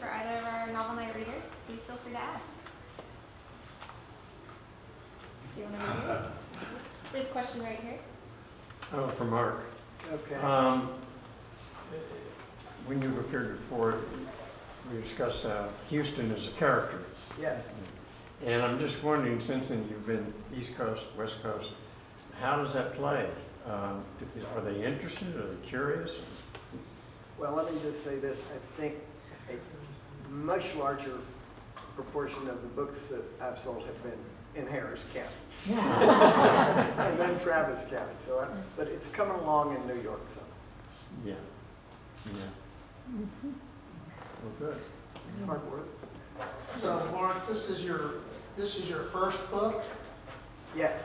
for either of our novel night readers, please feel free to ask. See one over here. There's a question right here. Oh, for Mark. Okay. When you've appeared before, we discussed Houston as a character. Yes. And I'm just wondering, since then you've been East Coast, West Coast, how does that play? Are they interested? Are they curious? Well, let me just say this. I think a much larger proportion of the books that I've sold have been in Harris County. And then Travis County. But it's coming along in New York, so. Yeah. Yeah. Well, good. It's hard work. So, Mark, this is your first book? Yes.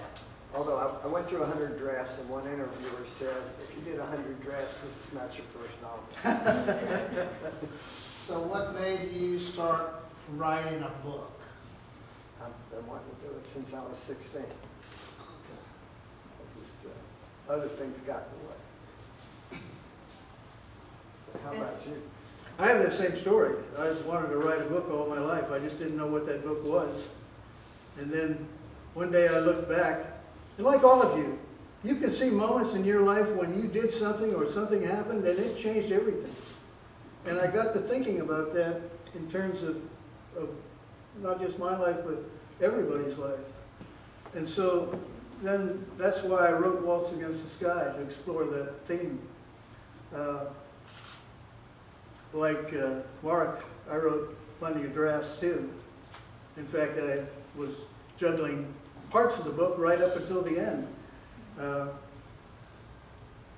Although I went through 100 drafts, and one interviewer said, if you did 100 drafts, this is not your first novel. So what made you start writing a book? I've been wanting to do it since I was 16. Other things got in the way. But how about you? I have the same story. I just wanted to write a book all my life. I just didn't know what that book was. And then one day I looked back, and like all of you, you can see moments in your life when you did something or something happened and it changed everything. And I got to thinking about that in terms of not just my life, but everybody's life. And so then that's why I wrote Waltz Against the Sky, to explore that theme. Like Mark, I wrote plenty of drafts too. In fact, I was juggling parts of the book right up until the end.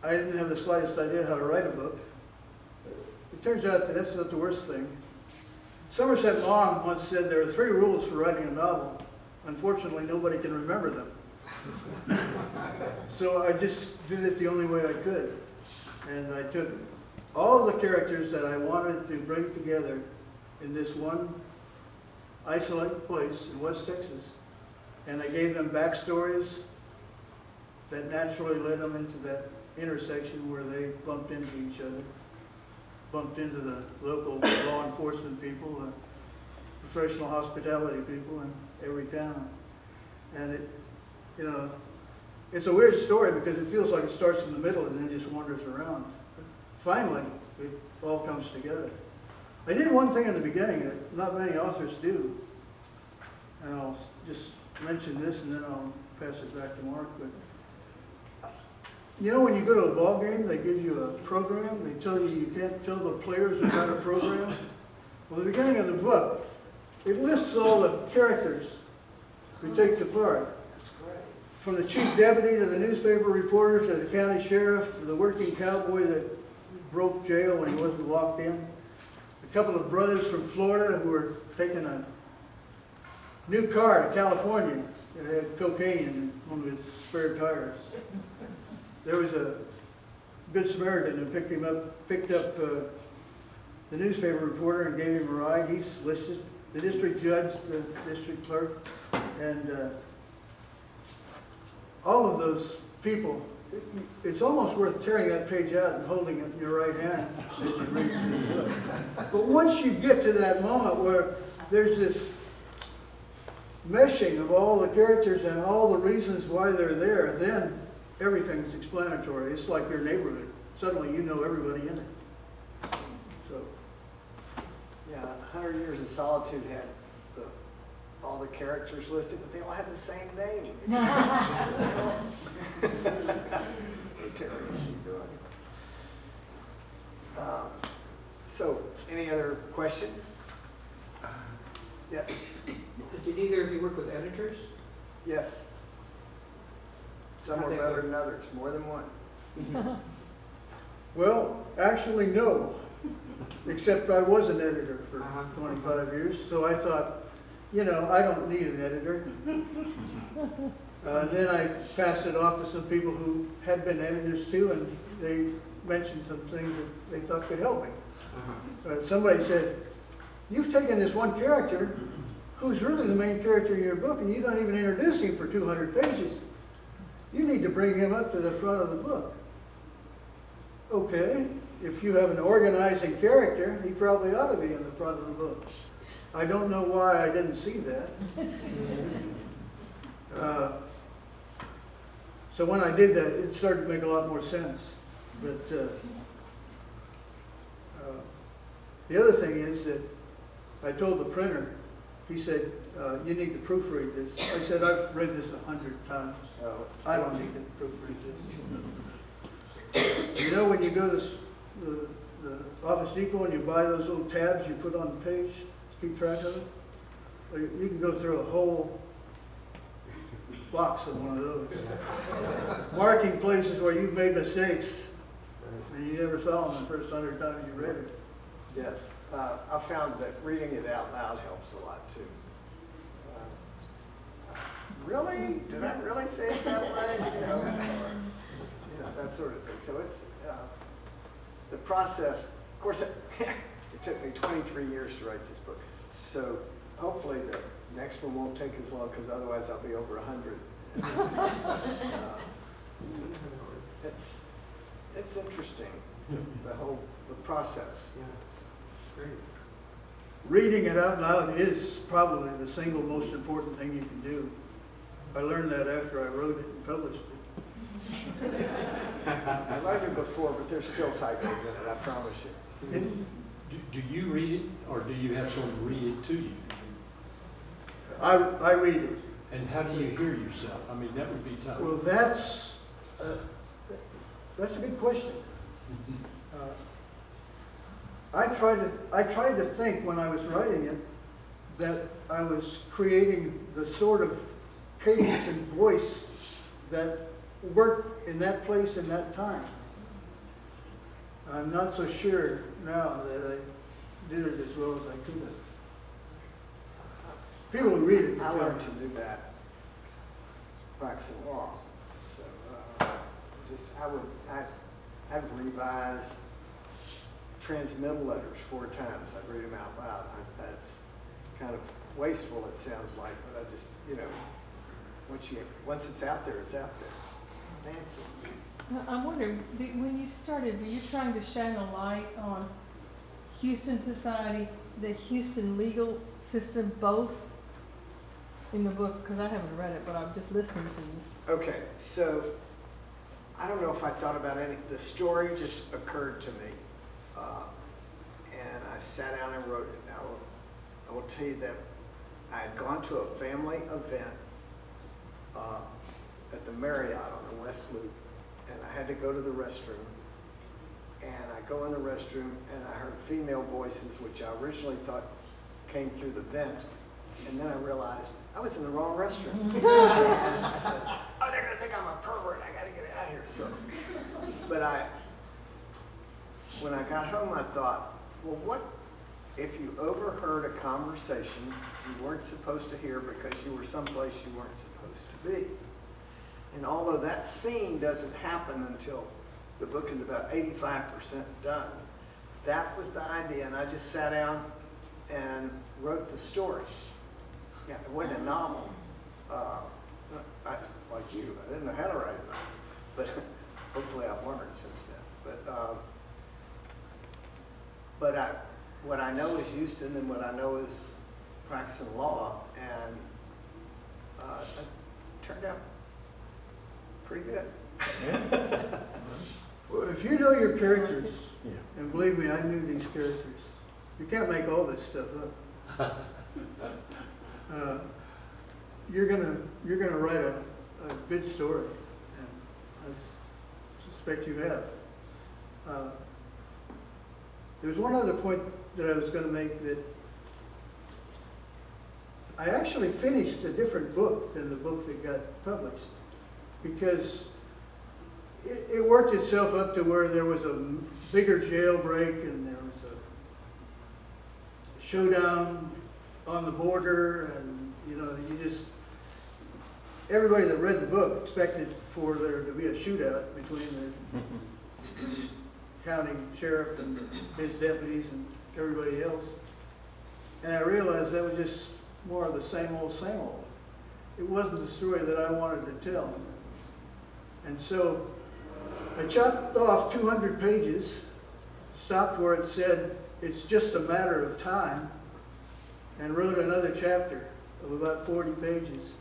I didn't have the slightest idea how to write a book. It turns out that that's not the worst thing. Somerset Maugham once said there are 3 rules for writing a novel. Unfortunately, nobody can remember them. So I just did it the only way I could. And I took all the characters that I wanted to bring together in this one isolated place in West Texas, and I gave them backstories that naturally led them into that intersection where they bumped into each other, bumped into the local law enforcement people, professional hospitality people in every town. And it, it's a weird story because it feels like it starts in the middle and then just wanders around. Finally, it all comes together. I did one thing in the beginning that not many authors do, and I'll just mention this and then I'll pass it back to Mark. But when you go to a ball game, they give you a program. They tell you can't tell the players about a program. Well, the beginning of the book, it lists all the characters who take the part. From the chief deputy to the newspaper reporter to the county sheriff to the working cowboy that broke jail when he wasn't locked in. A couple of brothers from Florida who were taking a new car to California that had cocaine in one of his spare tires. There was a good Samaritan who picked up the newspaper reporter and gave him a ride. He's listed. The district judge, the district clerk, and all of those people. It's almost worth tearing that page out and holding it in your right hand as you read through the book. But once you get to that moment where there's this meshing of all the characters and all the reasons why they're there, then everything's explanatory. It's like your neighborhood. Suddenly you know everybody in it. So, Yeah, 100 Years of Solitude had all the characters listed, but they all had the same name. Hey, Terry, how you doing? So, any other questions? Yes. Did either of you work with editors? Yes. Some are better than others, more than one. well, actually no. Except I was an editor for 25 years, so I thought, I don't need an editor. Then I passed it off to some people who had been editors too, and they mentioned some things that they thought could help me. Somebody said, you've taken this one character who's really the main character in your book, and you don't even introduce him for 200 pages. You need to bring him up to the front of the book. Okay. if you have an organizing character, he probably ought to be in the front of the book. I don't know why I didn't see that. So when I did that, it started to make a lot more sense. But the other thing is that I told the printer, he said, you need to proofread this. I said, I've read this 100 times. I don't need to proofread this. You know, when you go to the Office Depot and you buy those little tabs you put on the page to keep track of it? Well, you can go through a whole box of one of those. Marking places where you've made mistakes and you never saw them the first 100 times you read it. Yes, I found that reading it out loud helps a lot too. Really? Did I really say it that way? You know, that sort of thing. So it's the process. Of course, it took me 23 years to write this book. So hopefully the next one won't take as long, because otherwise I'll be over 100. It's interesting, the process. Great. Reading it out loud is probably the single most important thing you can do. I learned that after I wrote it and published it. I learned it before, but there's still typos in it, I promise you. Do you read it, or do you have someone read it to you? I read it. And how do you hear yourself? I mean, that would be tough. Well, that's a good question. I tried to think when I was writing it that I was creating the sort of cadence and voice that worked in that place in that time. I'm not so sure now that I did it as well as I could have. People who read it. I learned to do that practicing law. So I would revise transmittal letters 4 times. I'd read them out loud. That's kind of wasteful, it sounds like, but I just, once it's out there, it's out there. Nancy. I'm wondering, when you started, were you trying to shine a light on Houston society, the Houston legal system, both in the book? Because I haven't read it, but I'm just listening to you. Okay, so I don't know if I thought about the story just occurred to me. And I sat down and wrote it. Now, I will tell you that I had gone to a family event at the Marriott on the West Loop, and I had to go to the restroom. And I go in the restroom, and I heard female voices, which I originally thought came through the vent. And then I realized I was in the wrong restroom. And I said, oh, they're going to think I'm a pervert. I got to get out of here. So, but when I got home, I thought, well, what if you overheard a conversation you weren't supposed to hear because you were someplace you weren't supposed to be? And although that scene doesn't happen until the book is about 85% done, that was the idea, and I just sat down and wrote the story. Yeah, it wasn't a novel. Like you, I didn't know how to write a novel, but hopefully I've learned since then. But what I know is Houston, and what I know is practicing law, and it turned out pretty good. Well, if you know your characters, Yeah. and believe me, I knew these characters. You can't make all this stuff up. You're gonna write a good story, and I suspect you have. There's one other point that I was going to make, that I actually finished a different book than the book that got published, because it worked itself up to where there was a bigger jailbreak and there was a showdown on the border, and everybody that read the book expected for there to be a shootout between the county sheriff and his deputies and everybody else. And I realized that was just more of the same old, same old. It wasn't the story that I wanted to tell. And so I chopped off 200 pages stopped where it said, "It's just a matter of time," and wrote another chapter of about 40 pages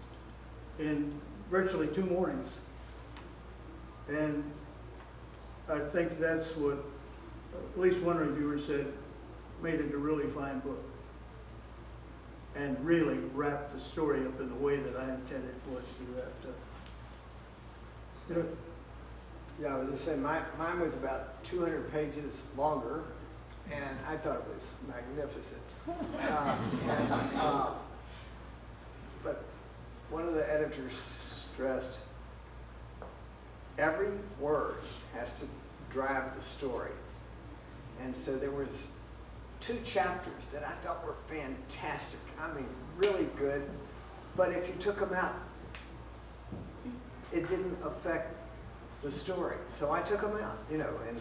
in virtually 2 mornings. And I think that's what, at least one reviewer said, made it a really fine book. And really wrapped the story up in the way that I intended for it to be wrapped up. You know, Yeah, I was just saying, mine was about 200 pages longer, and I thought it was magnificent. But one of the editors stressed, every word has to drive the story. And so there was 2 chapters that I thought were fantastic. I mean, really good. But if you took them out, it didn't affect the story. So I took them out, you know, and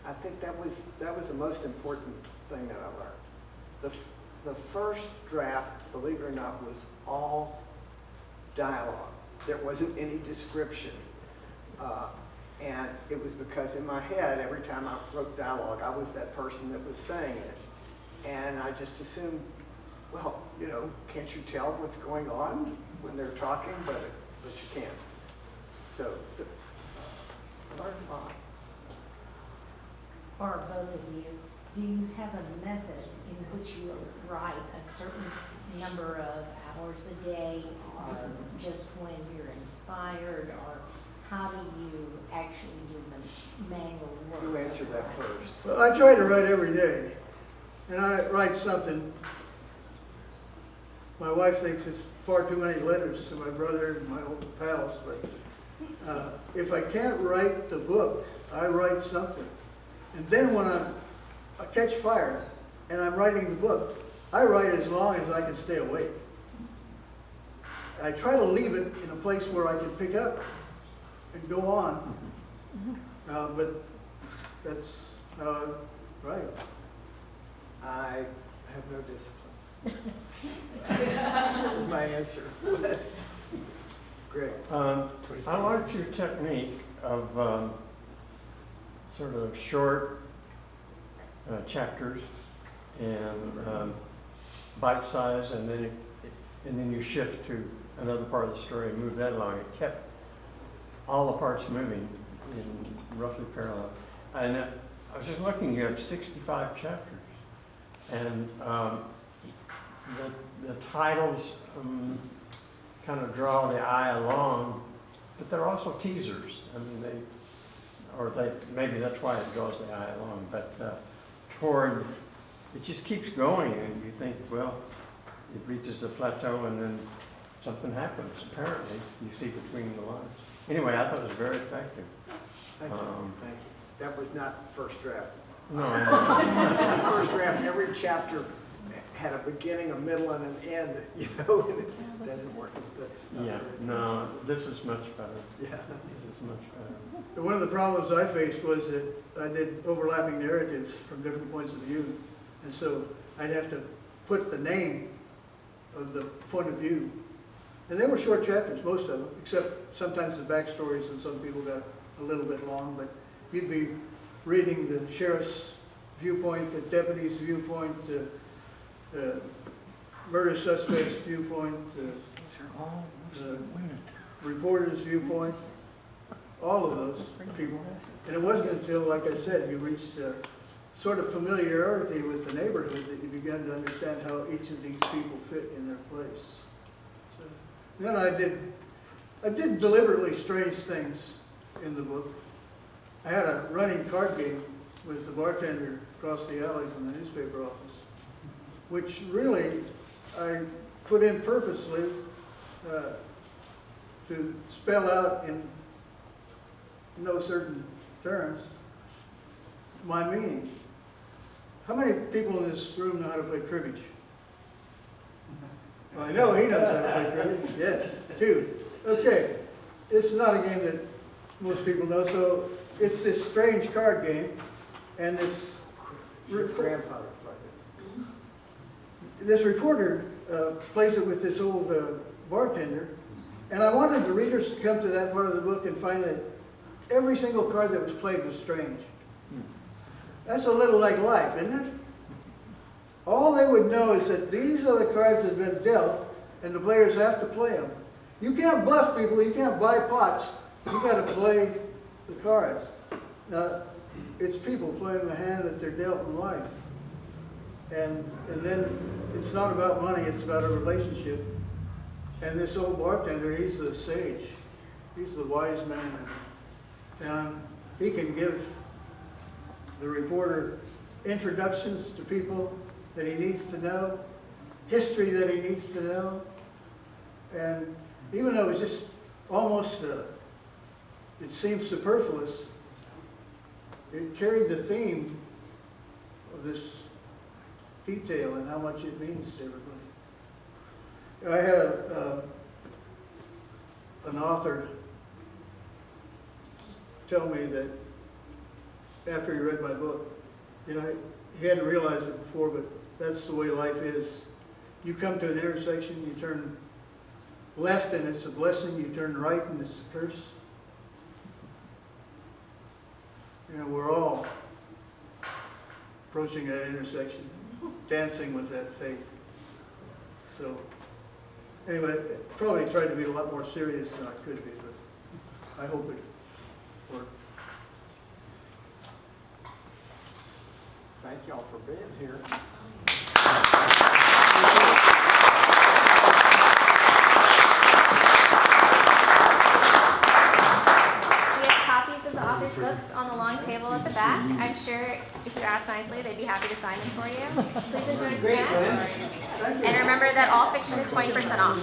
I think that was the most important thing that I learned. The first draft, believe it or not, was all dialogue. There wasn't any description. And it was because in my head, every time I wrote dialogue, I was that person that was saying it. And I just assumed, well, you know, can't you tell what's going on when they're talking? But you can't. So, learn a lot. For both of you, do you have a method in which you write a certain number of hours a day, or just when you're inspired, or how do you actually do the manual work? You answer that first. well, I try to write every day, and I write something. My wife thinks it's far too many letters to my brother and my old pals, but if I can't write the book, I write something. And then when I catch fire and I'm writing the book, I write as long as I can stay awake. I try to leave it in a place where I can pick up and go on. But that's how I write. I have no discipline. That's my answer. Greg. I liked your technique of sort of short chapters and bite size, and then you shift to another part of the story and move that along. It kept all the parts moving in roughly parallel. And I was just looking, you have 65 chapters, and the titles kind of draw the eye along, but they're also teasers. I mean, maybe that's why it draws the eye along, but it just keeps going, and you think, well, it reaches a plateau and then something happens, apparently, you see between the lines. Anyway, I thought it was very effective. Thank you. Thank you. That was not the first draft. No, The first draft, every chapter had a beginning, a middle, and an end, you know, and it doesn't work. That's not yeah, very no, this is much better. Yeah. This is much better. One of the problems I faced was that I did overlapping narratives from different points of view. And so I'd have to put the name of the point of view. And they were short chapters, most of them, except sometimes the backstories, and some people got a little bit long. But you'd be reading the sheriff's viewpoint, the deputy's viewpoint, the murder suspect's viewpoint, the reporter's viewpoint, all of those people. And it wasn't until, like I said, you reached a sort of familiarity with the neighborhood that you began to understand how each of these people fit in their place. So, then I did deliberately strange things in the book. I had a running card game with the bartender across the alleys in the newspaper office, which really I put in purposely to spell out in no certain terms my meaning. How many people in this room know how to play cribbage? Well, I know he knows how to play cribbage. Yes, 2. Okay, it's not a game that most people know, so it's this strange card game, and this Your grandfather played this reporter plays it with this old bartender, and I wanted the readers to come to that part of the book and find that every single card that was played was strange. That's a little like life, isn't it? All they would know is that these are the cards that have been dealt, and the players have to play them. You can't bluff people, you can't buy pots, you gotta play the cards. Now, it's people playing the hand that they're dealt in life. And then it's not about money, it's about a relationship. And this old bartender, he's the sage. He's the wise man in town. He can give the reporter introductions to people that he needs to know, history that he needs to know. And even though it's just almost, it seems superfluous, it carried the theme of this detail and how much it means to everybody. I had an author tell me that after he read my book, you know, he hadn't realized it before, but that's the way life is. You come to an intersection, you turn left and it's a blessing, you turn right and it's a curse. You know, we're all approaching that intersection, dancing with that faith. So, anyway, probably tried to be a lot more serious than I could be, but I hope it worked. Thank y'all for being here. We have copies of the author's books on the long table at the back. I'm sure if you ask nicely, they'd be happy to sign them for you. Please enjoy the Great, Glenn. snacks. And remember that all fiction is 20% off.